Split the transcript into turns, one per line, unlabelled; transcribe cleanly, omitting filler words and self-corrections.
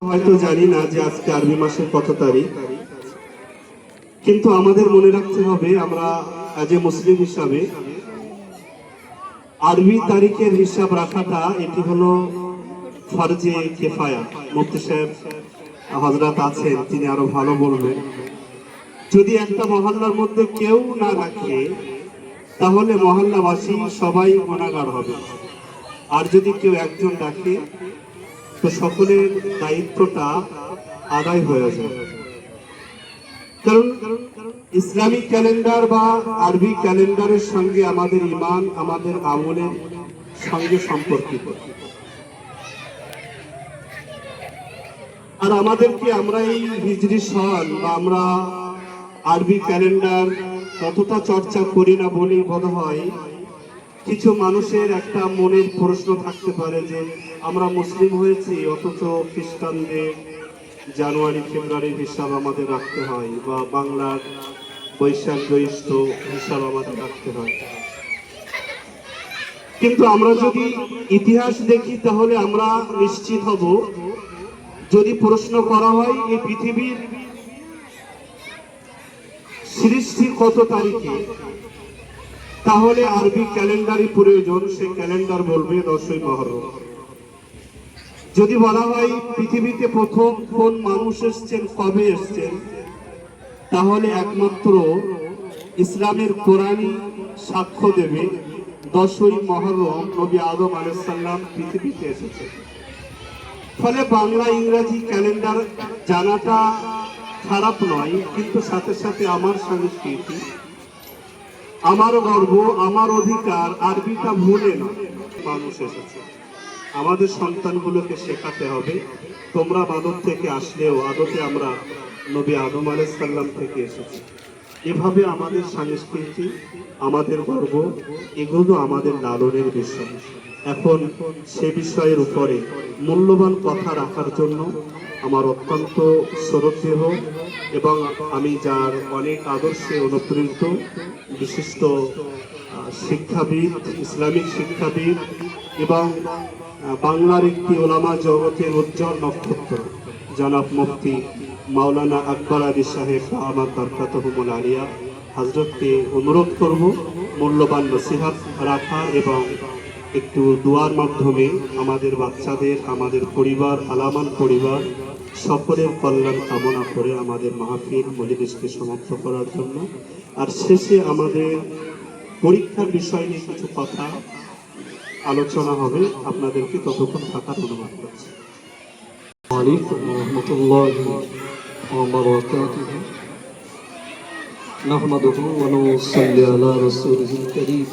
হয়তো জানি না যে আজকে আরবি মাসের কত তারিখ, কিন্তু আমাদের মনে রাখতে হবে আমরা আজ মুসলিম হিসাবে আরবি তারিখের হিসাব রাখাটা এটি হলো ফরজে কিফায়া। মুফতি সাহেব হযরত আছেন, তিনি আরো ভালো বলবেন। যদি একটা মহল্লার মধ্যে কেউ না রাখে তাহলে মহল্লাবাসী সবাই গুনাহগার হবে, আর যদি কেউ একজন রাখে তো সকলের দায়িত্বটা আদায় হয়ে যায়। কারণ ইসলামিক ক্যালেন্ডার বা আরবি ক্যালেন্ডারের সঙ্গে আমাদের ঈমান, আমাদের আমলের সঙ্গে সম্পর্কিত। আর আমাদেরকে আমরা এই হিজরি সন বা আমরা আরবি ক্যালেন্ডার ততটা চর্চা করি না বলেই বোধ হয় কিছু মানুষের একটা মনের প্রশ্ন থাকতে পারে যে আমরা মুসলিম হয়েছি অথচ খ্রিস্টানদের জানুয়ারি ফেব্রুয়ারির হিসাব আমাদের রাখতে হয়, বা বাংলার বৈশাখ জ্যৈষ্ঠ হিসাব আমাদের রাখতে হয়। কিন্তু আমরা যদি ইতিহাস দেখি তাহলে আমরা নিশ্চিত হব, যদি প্রশ্ন করা হয় এই পৃথিবীর সৃষ্টি কত তারিখে, তাহলে আরবি ক্যালেন্ডারই প্রয়োজন। সেই ক্যালেন্ডার বলবে 10ই মুহররম। যদি বলা হয় পৃথিবীতে প্রথম কোন মানুষ এসছেন, কবে এসছেন, তাহলে একমাত্র ইসলামের কোরআনই সাক্ষ্য দেবে 10ই মুহররম নবী আদম আলাইহিস সালাম পৃথিবীতে এসেছেন। ফলে বাংলা ইংরেজি ক্যালেন্ডার জানাটা খারাপ নয়, কিন্তু সাথে সাথে আমার সংস্কৃতি, আমার গর্ব, আমার অধিকার আরবিটা ভুলে না মানুষ এসেছে। আমাদের সন্তানগুলোকে শেখাতে হবে তোমরা মানব থেকে আসলেও আদতে আমরা নবী আদম আলাইহিস সালাম থেকে এসেছি। এভাবে আমাদের সংস্কৃতি, আমাদের গর্ব, এগুলো আমাদের লালনের বিষয়। এখন সে বিষয়ের উপরে মূল্যবান কথা রাখার জন্য আমার অত্যন্ত শ্রদ্ধেয় এবং আমি যার অনেক আদর্শে অনুপ্রাণিত বিশিষ্ট শিক্ষাবিদ, ইসলামিক শিক্ষাবিদ এবং বাংলার একটি ওলামা জগতের উজ্জ্বল নক্ষত্র জনাব মুফতি মাওলানা আকবর আলী সাহেব আমার বরকাতুহুল আলিয়া হযরতকে অনুরোধ করব মূল্যবান নসিহত রাখা এবং একটু দোয়ার মাধ্যমে আমাদের বাচ্চাদের, আমাদের পরিবার, আলামান পরিবার সকলের কল্যাণ কামনা করে আমাদের মাহফিল মজলিসকে সমাপ্ত করার জন্য। আর শেষে আমাদের পরীক্ষার বিষয় নিয়ে কিছু কথা আলোচনা হবে, আপনাদেরকে ততক্ষণ থাকার অনুরোধ করছি।
আসসালামু আলাইকুম ওয়া রাহমাতুল্লাহি ওয়া বারাকাতুহু। নাহমাদুহু ওয়া নুসাল্লি আলা রাসূলিহিল কারীম।